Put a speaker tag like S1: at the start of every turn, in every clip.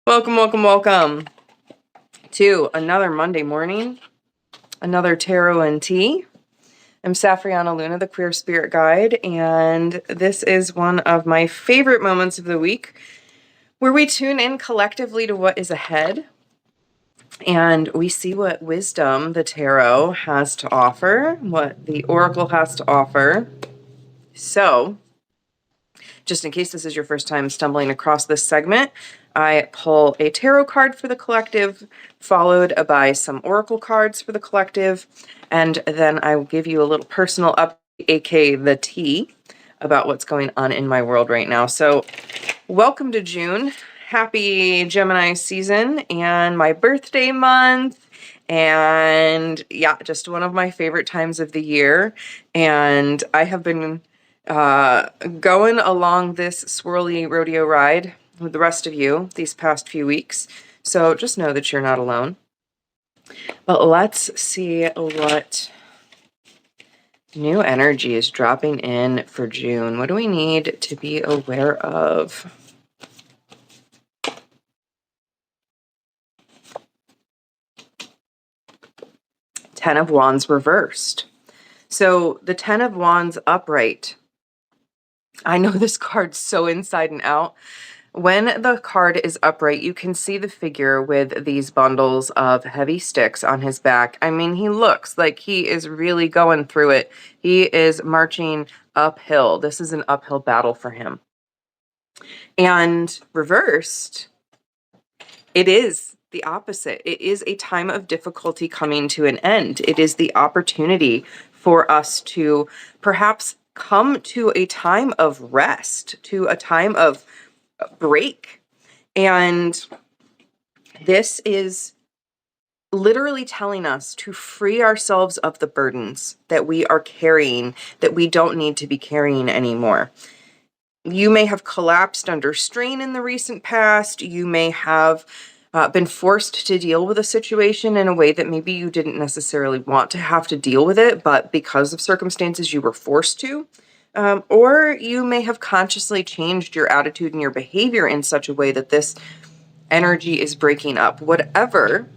S1: Welcome, welcome, welcome to another Monday morning, another tarot and tea. I'm Safrianna Lughna, the Queer Spirit Guide, and this is one of my favorite moments of the week where we tune in collectively to what is ahead and we see what wisdom the tarot has to offer, what the oracle has to offer. So, just in case this is your first time stumbling across this segment, I pull a tarot card for the collective, followed by some oracle cards for the collective, and then I will give you a little personal update, aka the tea, about what's going on in my world right now. So, welcome to June. Happy Gemini season and my birthday month. And yeah, just one of my favorite times of the year. And I have been going along this swirly rodeo ride with the rest of you these past few weeks. So just know that you're not alone. But let's see what new energy is dropping in for June. What do we need to be aware of? Ten of Wands reversed. So the Ten of Wands upright. I know this card's so inside and out. When the card is upright, you can see the figure with these bundles of heavy sticks on his back. I mean, he looks like he is really going through it. He is marching uphill. This is an uphill battle for him. And reversed, it is the opposite. It is a time of difficulty coming to an end. It is the opportunity for us to perhaps come to a time of rest, to a time of break. And this is literally telling us to free ourselves of the burdens that we are carrying, that we don't need to be carrying anymore. You may have collapsed under strain in the recent past. You may have been forced to deal with a situation in a way that maybe you didn't necessarily want to have to deal with it, but because of circumstances you were forced to. Or you may have consciously changed your attitude and your behavior in such a way that this energy is breaking up. Whatever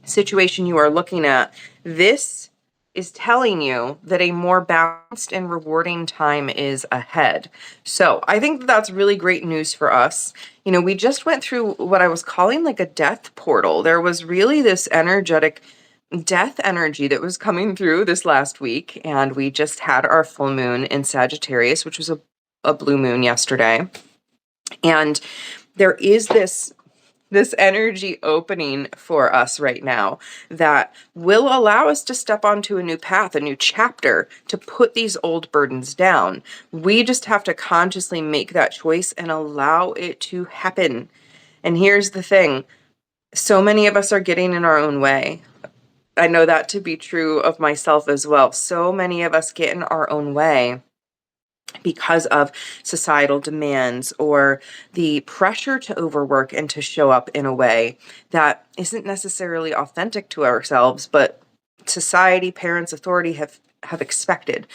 S1: situation you are looking at, this is telling you that a more balanced and rewarding time is ahead. So I think that's really great news for us. You know, we just went through what I was calling like a death portal. There was really this energetic death energy that was coming through this last week, and we just had our full moon in Sagittarius, which was a blue moon yesterday. And there is this energy opening for us right now that will allow us to step onto a new path, a new chapter, to put these old burdens down. We just have to consciously make that choice and allow it to happen. And here's the thing. So many of us are getting in our own way. I know that to be true of myself as well. So many of us get in our own way because of societal demands or the pressure to overwork and to show up in a way that isn't necessarily authentic to ourselves, but society, parents, authority have expected.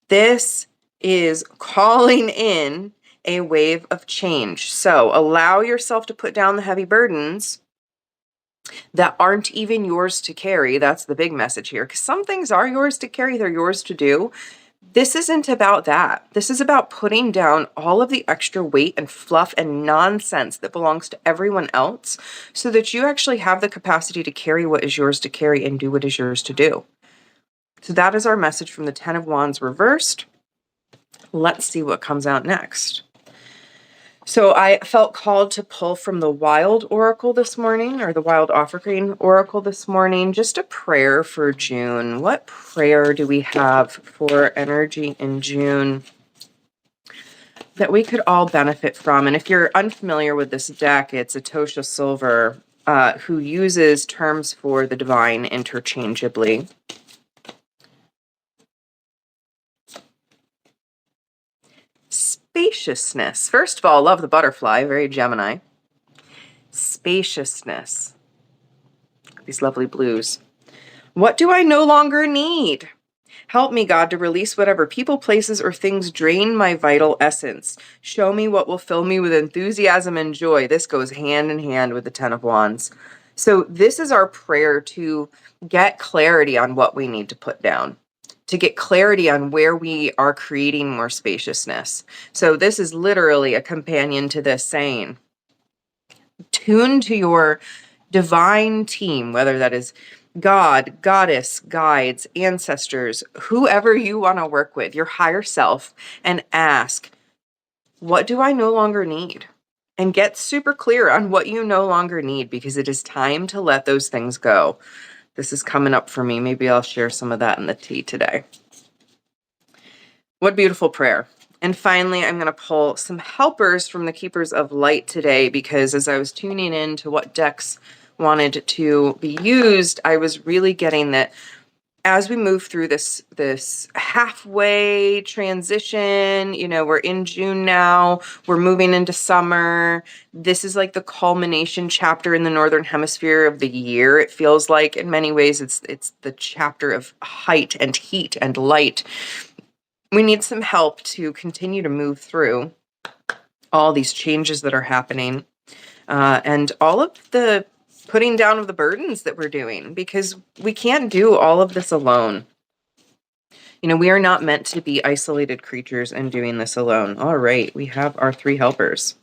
S1: This is calling in a wave of change. So allow yourself to put down the heavy burdens that aren't even yours to carry. That's the big message here, because some things are yours to carry, they're yours to do. This isn't about that. This is about putting down all of the extra weight and fluff and nonsense that belongs to everyone else so that you actually have the capacity to carry what is yours to carry and do what is yours to do. So that is our message from the Ten of Wands reversed. Let's see what comes out next. So I felt called to pull from the Wild Oracle this morning, or the Wild Offergreen Oracle this morning, just a prayer for June. What prayer do we have for energy in June that we could all benefit from? And if you're unfamiliar with this deck, it's Atosha Silver, who uses terms for the divine interchangeably. Spaciousness. First of all, love the butterfly, very Gemini. Spaciousness. These lovely blues. What do I no longer need? Help me, God, to release whatever people, places, or things drain my vital essence. Show me what will fill me with enthusiasm and joy. This goes hand in hand with the Ten of Wands. So this is our prayer to get clarity on what we need to put down, to get clarity on where we are creating more spaciousness. So this is literally a companion to this saying, tune to your divine team, whether that is God, goddess, guides, ancestors, whoever you want to work with, your higher self, and ask, what do I no longer need? And get super clear on what you no longer need, because it is time to let those things go. This is coming up for me. Maybe I'll share some of that in the tea today. What beautiful prayer. And finally, I'm going to pull some helpers from the Keepers of Light today, because as I was tuning in to what decks wanted to be used, I was really getting that as we move through this halfway transition, you know, we're in June now, we're moving into summer. This is like the culmination chapter in the Northern Hemisphere of the year. It feels like in many ways it's the chapter of height and heat and light. We need some help to continue to move through all these changes that are happening, and all of the putting down of the burdens that we're doing, because we can't do all of this alone. You know, we are not meant to be isolated creatures and doing this alone. All right, we have our three helpers.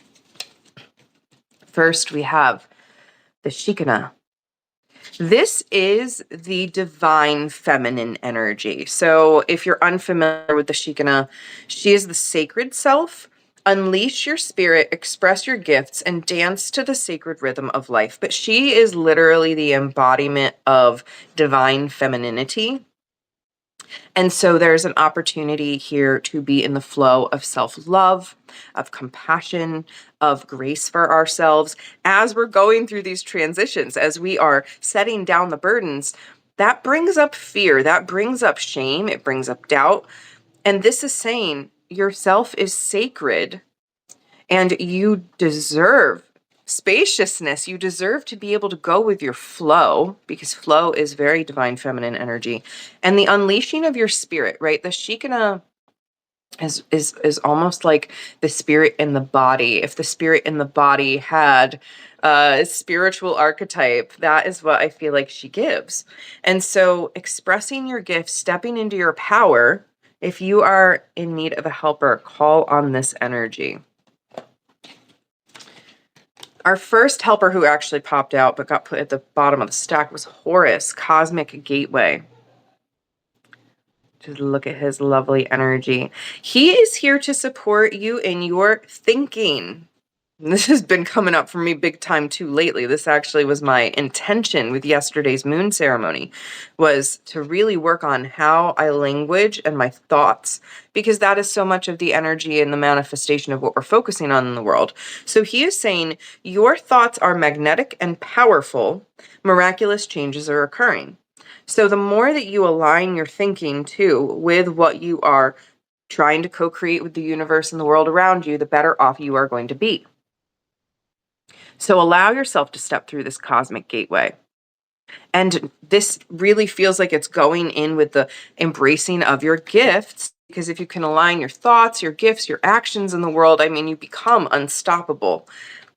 S1: First, we have the Shekhinah. This is the divine feminine energy. So if you're unfamiliar with the Shekhinah, she is the sacred self. Unleash your spirit, express your gifts, and dance to the sacred rhythm of life. But she is literally the embodiment of divine femininity. And so there's an opportunity here to be in the flow of self-love, of compassion, of grace for ourselves as we're going through these transitions, as we are setting down the burdens. That brings up fear, that brings up shame, it brings up doubt. And this is saying yourself is sacred and you deserve spaciousness. You deserve to be able to go with your flow, because flow is very divine feminine energy. And the unleashing of your spirit, right? The Shekhinah is almost like the spirit in the body. If the spirit in the body had a spiritual archetype, that is what I feel like she gives. And so expressing your gifts, stepping into your power, if you are in need of a helper, call on this energy. Our first helper who actually popped out but got put at the bottom of the stack was Horus, Cosmic Gateway. Just look at his lovely energy. He is here to support you in your thinking. And this has been coming up for me big time too lately. This actually was my intention with yesterday's moon ceremony, was to really work on how I language and my thoughts, because that is so much of the energy and the manifestation of what we're focusing on in the world. So he is saying your thoughts are magnetic and powerful. Miraculous changes are occurring. So the more that you align your thinking too with what you are trying to co-create with the universe and the world around you, the better off you are going to be. So allow yourself to step through this cosmic gateway. And this really feels like it's going in with the embracing of your gifts, because if you can align your thoughts, your gifts, your actions in the world, I mean, you become unstoppable.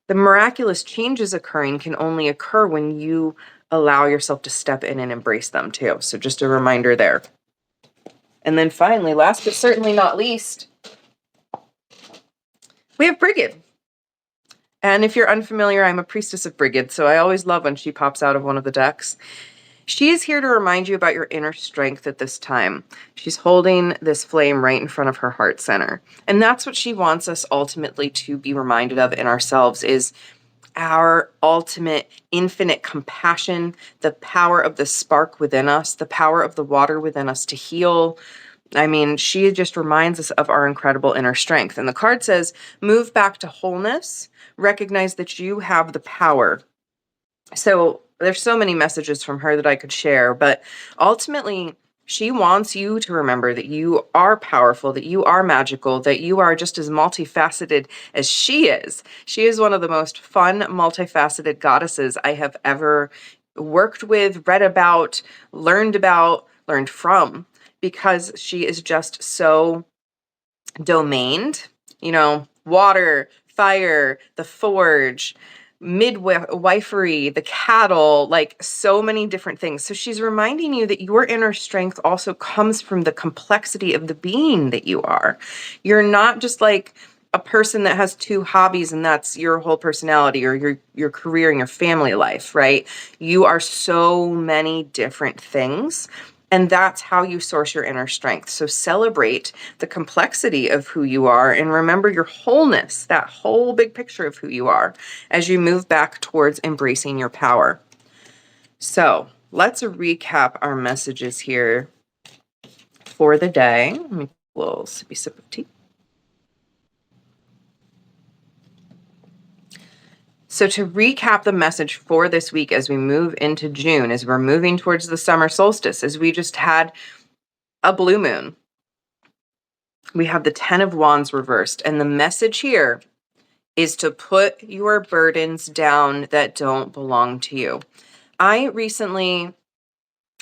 S1: The miraculous changes occurring can only occur when you allow yourself to step in and embrace them too. So just a reminder there. And then finally, last but certainly not least, we have Brigid. And if you're unfamiliar, I'm a priestess of Brigid, so I always love when she pops out of one of the decks. She is here to remind you about your inner strength at this time. She's holding this flame right in front of her heart center. And that's what she wants us ultimately to be reminded of in ourselves, is our ultimate infinite compassion, the power of the spark within us, the power of the water within us to heal. I mean, she just reminds us of our incredible inner strength. And the card says, move back to wholeness, recognize that you have the power. So there's so many messages from her that I could share, but ultimately she wants you to remember that you are powerful, that you are magical, that you are just as multifaceted as she is. She is one of the most fun, multifaceted goddesses I have ever worked with, read about, learned from. because she is just so domained, water, fire, the forge, midwifery, the cattle, like so many different things. So she's reminding you that your inner strength also comes from the complexity of the being that you are. You're not just like a person that has two hobbies and that's your whole personality or your career and your family life, right? You are so many different things. And that's how you source your inner strength. So celebrate the complexity of who you are and remember your wholeness, that whole big picture of who you are as you move back towards embracing your power. So let's recap our messages here for the day. Let me take a little sippy sip of tea. So to recap the message for this week as we move into June, as we're moving towards the summer solstice, as we just had a blue moon, we have the 10 of Wands reversed. And the message here is to put your burdens down that don't belong to you. I recently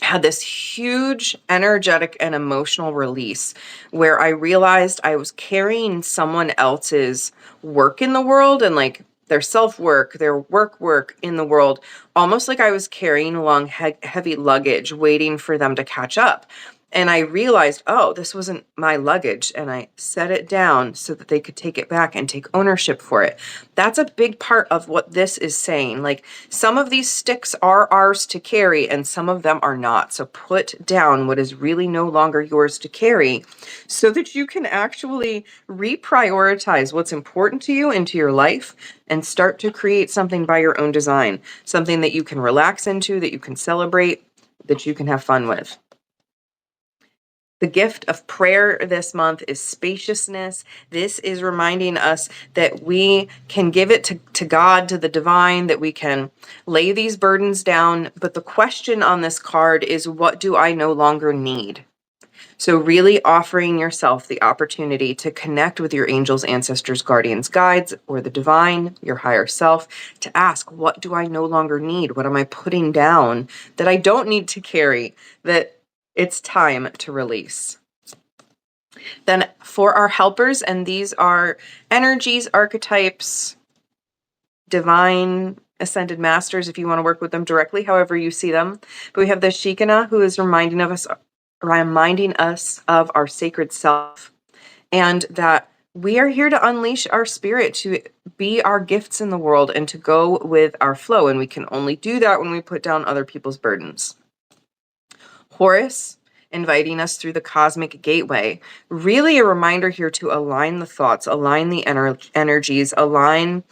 S1: had this huge energetic and emotional release where I realized I was carrying someone else's work in the world and like their self-work, their work in the world, almost like I was carrying along heavy luggage waiting for them to catch up. And I realized, oh, this wasn't my luggage. And I set it down so that they could take it back and take ownership for it. That's a big part of what this is saying. Like some of these sticks are ours to carry and some of them are not. So put down what is really no longer yours to carry so that you can actually reprioritize what's important to you into your life and start to create something by your own design, something that you can relax into, that you can celebrate, that you can have fun with. The gift of prayer this month is spaciousness. This is reminding us that we can give it to God, to the divine, that we can lay these burdens down. But the question on this card is, what do I no longer need? So really offering yourself the opportunity to connect with your angels, ancestors, guardians, guides, or the divine, your higher self, to ask, what do I no longer need? What am I putting down that I don't need to carry, that it's time to release? Then for our helpers, and these are energies, archetypes, divine ascended masters, if you want to work with them directly, however you see them. But we have the Shekhinah, who is reminding us of our sacred self, and that we are here to unleash our spirit, to be our gifts in the world, and to go with our flow. And we can only do that when we put down other people's burdens. Horus, inviting us through the cosmic gateway. Really a reminder here to align the thoughts, align the energies, align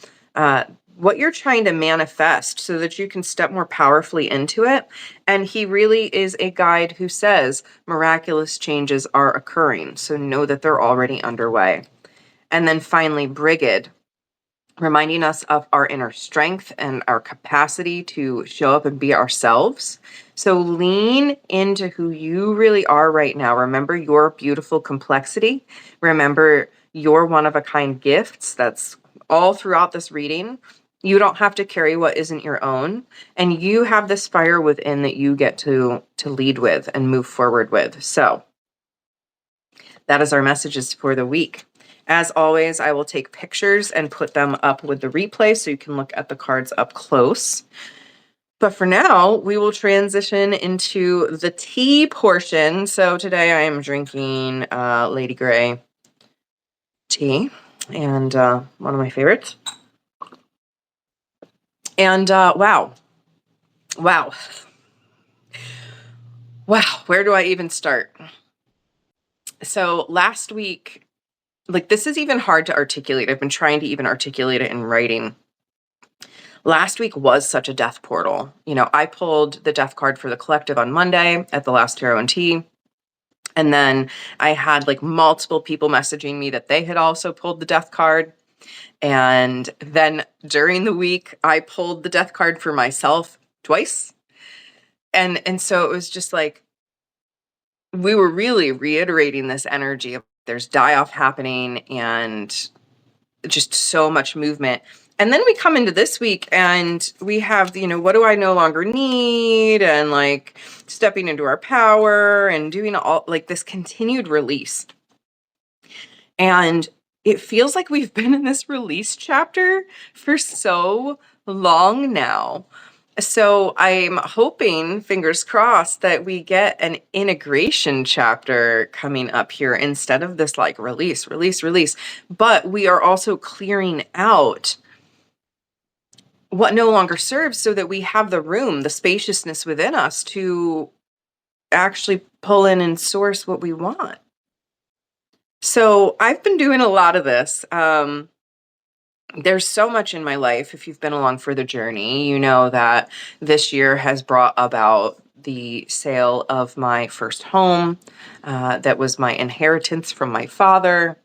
S1: what you're trying to manifest so that you can step more powerfully into it. And he really is a guide who says miraculous changes are occurring. So know that they're already underway. And then finally, Brigid, reminding us of our inner strength and our capacity to show up and be ourselves. So lean into who you really are right now. Remember your beautiful complexity. Remember your one-of-a-kind gifts. That's all throughout this reading. You don't have to carry what isn't your own. And you have this fire within that you get to lead with and move forward with. So that is our messages for the week. As always, I will take pictures and put them up with the replay so you can look at the cards up close. But for now, we will transition into the tea portion. So today I am drinking Lady Grey tea, and one of my favorites. And wow, where do I even start? So last week, like this is even hard to articulate. I've been trying to even articulate it in writing. Last week was such a death portal. I pulled the death card for the collective on Monday at the last Tarot and Tea. And then I had like multiple people messaging me that they had also pulled the death card. And then during the week, I pulled the death card for myself twice. And so it was just like, we were really reiterating this energy of there's die-off happening and just so much movement. And then we come into this week and we have, what do I no longer need? And like stepping into our power and doing all like this continued release. And it feels like we've been in this release chapter for so long now. So I'm hoping, fingers crossed, that we get an integration chapter coming up here instead of this like release. But we are also clearing out what no longer serves so that we have the room, the spaciousness within us to actually pull in and source what we want. So I've been doing a lot of this. There's so much in my life. If you've been along for the journey, you know that this year has brought about the sale of my first home. That was my inheritance from my father.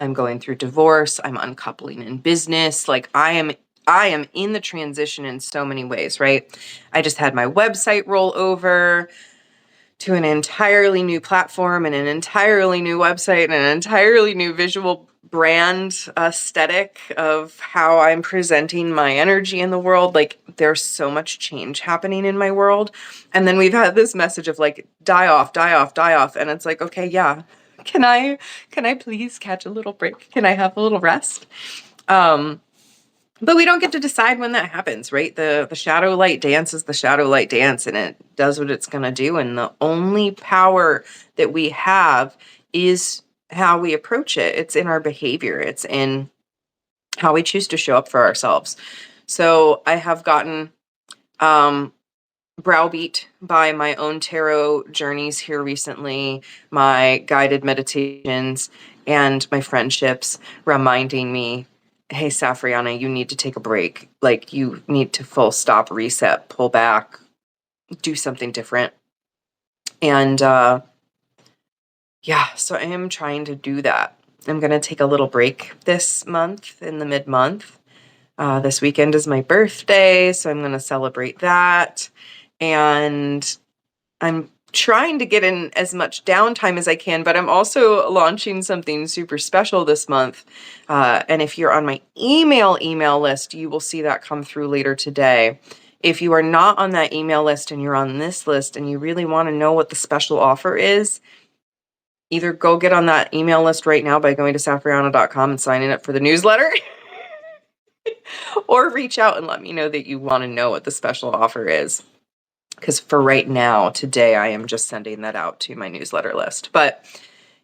S1: I'm going through divorce. I'm uncoupling in business. Like I am in the transition in so many ways, right? I just had my website roll over to an entirely new platform and an entirely new website and an entirely new visual brand aesthetic of how I'm presenting my energy in the world. Like there's so much change happening in my world. And then we've had this message of like, die off. And it's like, okay, yeah. Can I please catch a little break? Can I have a little rest? But we don't get to decide when that happens, right? The shadow light dance is the shadow light dance, and it does what it's going to do. And the only power that we have is how we approach it. It's in our behavior. It's in how we choose to show up for ourselves. So I have gotten browbeat by my own tarot journeys here recently, my guided meditations, and my friendships reminding me, hey, Safrianna, you need to take a break. Like you need to full stop, reset, pull back, do something different. And yeah, so I am trying to do that. I'm going to take a little break this month in the mid-month. This weekend is my birthday, so I'm going to celebrate that. And I'm trying to get in as much downtime as I can, but I'm also launching something super special this month. And if you're on my email list, you will see that come through later today. If you are not on that email list and you're on this list and you really want to know what the special offer is, either go get on that email list right now by going to safrianna.com and signing up for the newsletter, or reach out and let me know that you want to know what the special offer is. Because for right now, today, I am just sending that out to my newsletter list. But,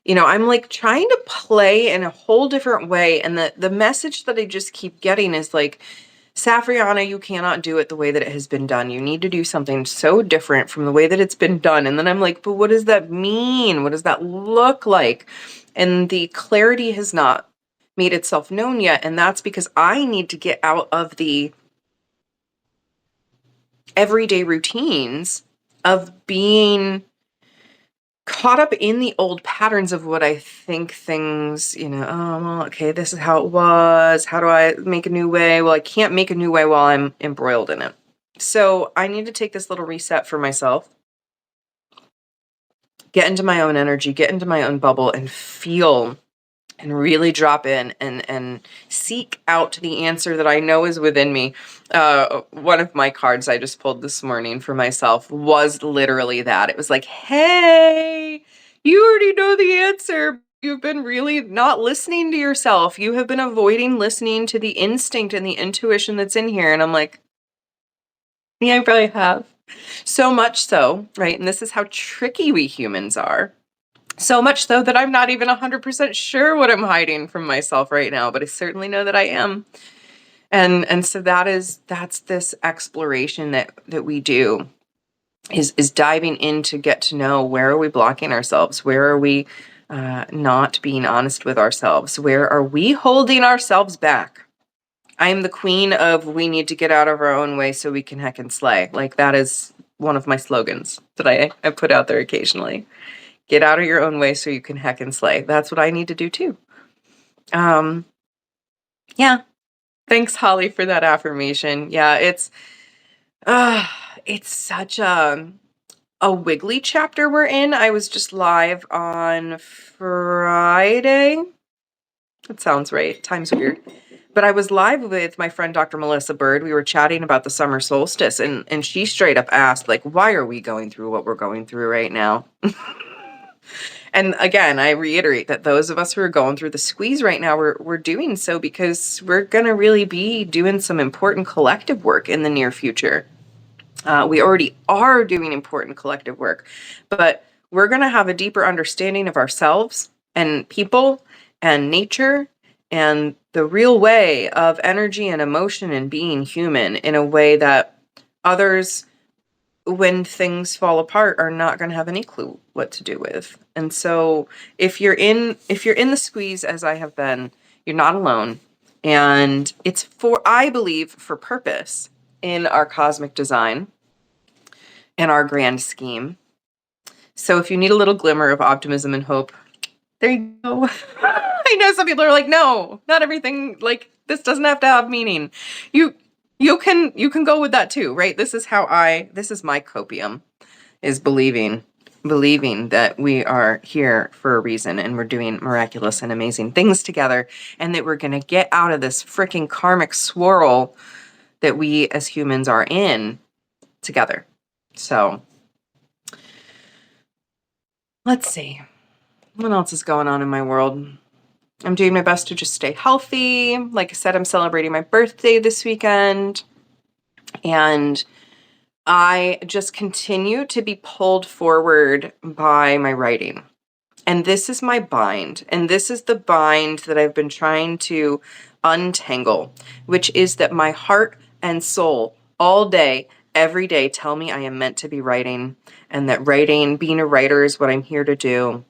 S1: I'm like trying to play in a whole different way. And the message that I just keep getting is like, Safrianna, you cannot do it the way that it has been done. You need to do something so different from the way that it's been done. And then I'm like, but what does that mean? What does that look like? And the clarity has not made itself known yet. And that's because I need to get out of the everyday routines of being caught up in the old patterns of what I think things, oh, well, okay, this is how it was. How do I make a new way? Well, I can't make a new way while I'm embroiled in it. So I need to take this little reset for myself, get into my own energy, get into my own bubble, and feel and really drop in and seek out the answer that I know is within me. One of my cards I just pulled this morning for myself was literally that. It was like, hey, you already know the answer. You've been really not listening to yourself. You have been avoiding listening to the instinct and the intuition that's in here. And I'm like, yeah, I probably have. So much so, right? And this is how tricky we humans are. So much so that I'm not even 100% sure what I'm hiding from myself right now, but I certainly know that I am. And so that's this exploration that we do is diving in to get to know, where are we blocking ourselves? Where are we not being honest with ourselves? Where are we holding ourselves back? I am the queen of we need to get out of our own way so we can heck and slay. Like that is one of my slogans that I put out there occasionally. Get out of your own way so you can heck and slay. That's what I need to do too. Yeah. Thanks, Holly, for that affirmation. Yeah, it's such a wiggly chapter we're in. I was just live on Friday That sounds right. Time's weird. But I was live with my friend Dr. Melissa Bird. We were chatting about the summer solstice, and she straight up asked, like, why are we going through what we're going through right now? And again, I reiterate that those of us who are going through the squeeze right now, we're doing so because we're going to really be doing some important collective work in the near future. We already are doing important collective work, but we're going to have a deeper understanding of ourselves and people and nature and the real way of energy and emotion and being human in a way that others, when things fall apart, are not going to have any clue what to do with. And so if you're in the squeeze, as I have been, you're not alone. And it's for, I believe, for purpose in our cosmic design and our grand scheme. So if you need a little glimmer of optimism and hope, there you go. I know some people are like, no, not everything, like, this doesn't have to have meaning. You can go with that too, right? This is my copium, is believing that we are here for a reason and we're doing miraculous and amazing things together, and that we're going to get out of this freaking karmic swirl that we as humans are in together. So let's see. What else is going on in my world? I'm doing my best to just stay healthy. Like I said, I'm celebrating my birthday this weekend. And I just continue to be pulled forward by my writing. And this is my bind. And this is the bind that I've been trying to untangle, which is that my heart and soul all day, every day, tell me I am meant to be writing, and that writing, being a writer, is what I'm here to do.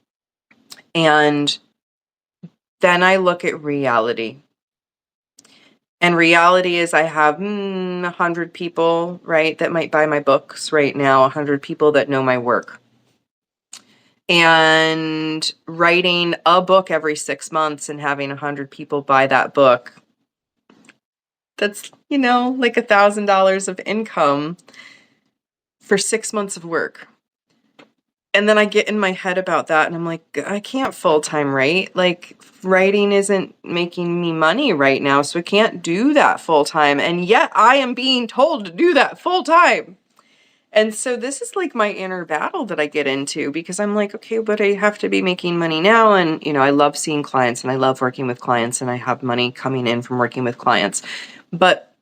S1: And then I look at reality. And reality is I have 100 people, right, that might buy my books right now, 100 people that know my work. And writing a book every 6 months and having 100 people buy that book, that's, like $1,000 of income for 6 months of work. And then I get in my head about that and I'm like, I can't full-time write. Like, writing isn't making me money right now, so I can't do that full-time. And yet I am being told to do that full-time. And so this is like my inner battle that I get into, because I'm like, okay, but I have to be making money now. And, I love seeing clients and I love working with clients and I have money coming in from working with clients. But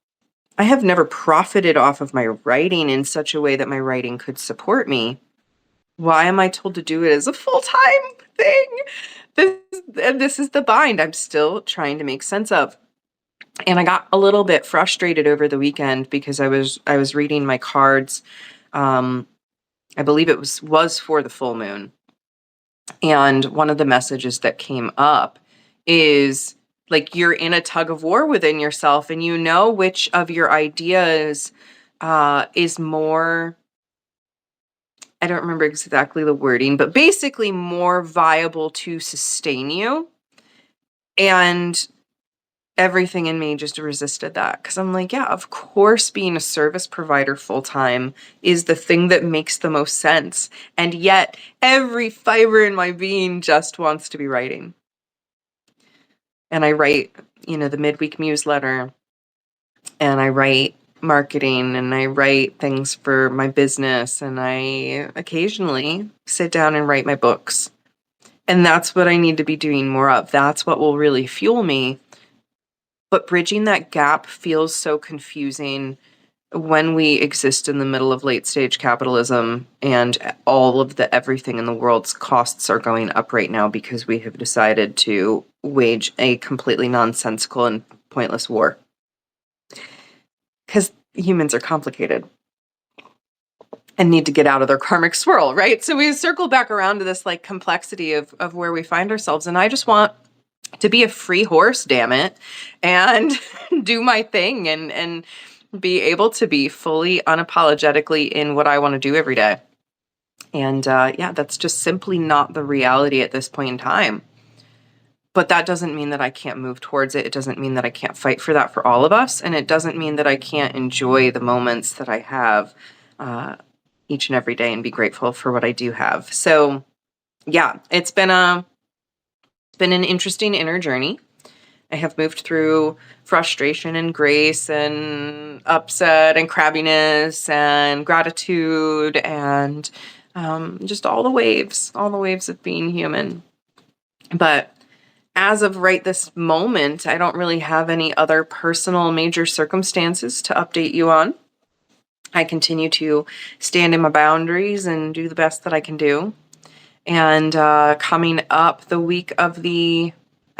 S1: I have never profited off of my writing in such a way that my writing could support me. Why am I told to do it as a full-time thing? This is the bind I'm still trying to make sense of. And I got a little bit frustrated over the weekend because I was reading my cards. I believe it was for the full moon. And one of the messages that came up is like, you're in a tug of war within yourself, and you know which of your ideas is more, I don't remember exactly the wording, but basically more viable to sustain you. And everything in me just resisted that, because I'm like, yeah, of course, being a service provider full-time is the thing that makes the most sense. And yet every fiber in my being just wants to be writing. And I write, the midweek newsletter, and I write marketing, and I write things for my business, and I occasionally sit down and write my books. And that's what I need to be doing more of. That's what will really fuel me. But bridging that gap feels so confusing when we exist in the middle of late stage capitalism, and all of the everything in the world's costs are going up right now because we have decided to wage a completely nonsensical and pointless war. Because humans are complicated and need to get out of their karmic swirl, right? So we circle back around to this like complexity of where we find ourselves. And I just want to be a free horse, damn it, and do my thing and be able to be fully unapologetically in what I want to do every day. And that's just simply not the reality at this point in time. But that doesn't mean that I can't move towards it. It doesn't mean that I can't fight for that for all of us. And it doesn't mean that I can't enjoy the moments that I have each and every day and be grateful for what I do have. So yeah, it's been an interesting inner journey. I have moved through frustration and grace and upset and crabbiness and gratitude and just all the waves of being human. But as of right this moment, I don't really have any other personal major circumstances to update you on. I continue to stand in my boundaries and do the best that I can do. And coming up the week of I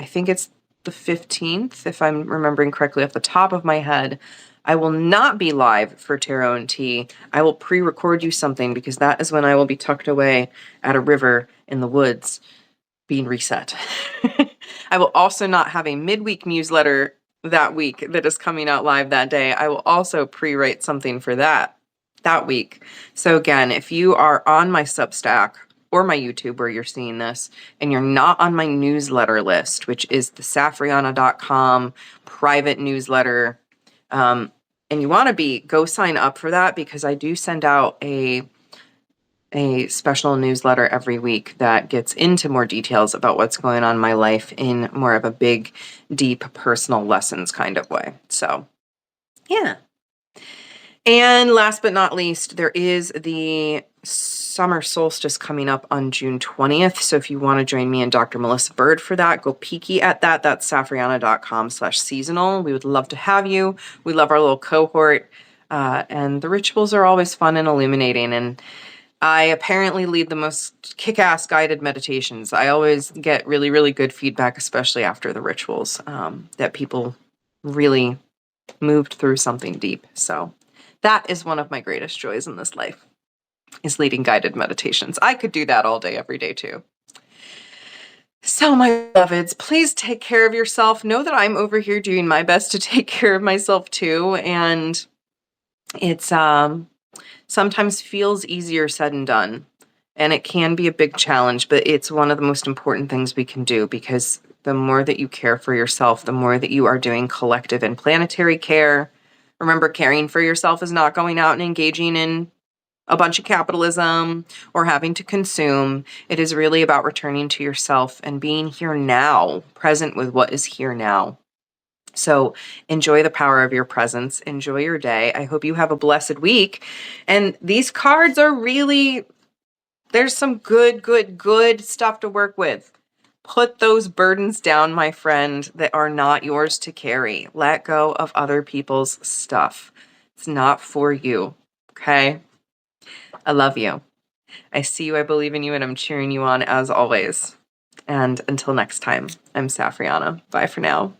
S1: think it's the 15th, if I'm remembering correctly off the top of my head, I will not be live for Tarot and Tea. I will pre-record you something because that is when I will be tucked away at a river in the woods being reset. I will also not have a midweek newsletter that week that is coming out live that day. I will also pre-write something for that week. So again, if you are on my Substack or my YouTube where you're seeing this, and you're not on my newsletter list, which is the Safrianna.com private newsletter, and you want to go sign up for that because I do send out a special newsletter every week that gets into more details about what's going on in my life in more of a big, deep, personal lessons kind of way. So, yeah. And last but not least, there is the summer solstice coming up on June 20th. So if you want to join me and Dr. Melissa Bird for that, go peeky at that. That's safrianna.com/seasonal. We would love to have you. We love our little cohort. And the rituals are always fun and illuminating. And I apparently lead the most kick-ass guided meditations. I always get really, really good feedback, especially after the rituals, that people really moved through something deep. So that is one of my greatest joys in this life, is leading guided meditations. I could do that all day, every day too. So my beloveds, please take care of yourself. Know that I'm over here doing my best to take care of myself too. And it's sometimes feels easier said than done. And it can be a big challenge, but it's one of the most important things we can do, because the more that you care for yourself, the more that you are doing collective and planetary care. Remember, caring for yourself is not going out and engaging in a bunch of capitalism or having to consume. It is really about returning to yourself and being here now, present with what is here now. So enjoy the power of your presence. Enjoy your day. I hope you have a blessed week. And these cards are really, there's some good stuff to work with. Put those burdens down, my friend, that are not yours to carry. Let go of other people's stuff. It's not for you. Okay? I love you. I see you. I believe in you, and I'm cheering you on as always. And until next time, I'm Safrianna. Bye for now.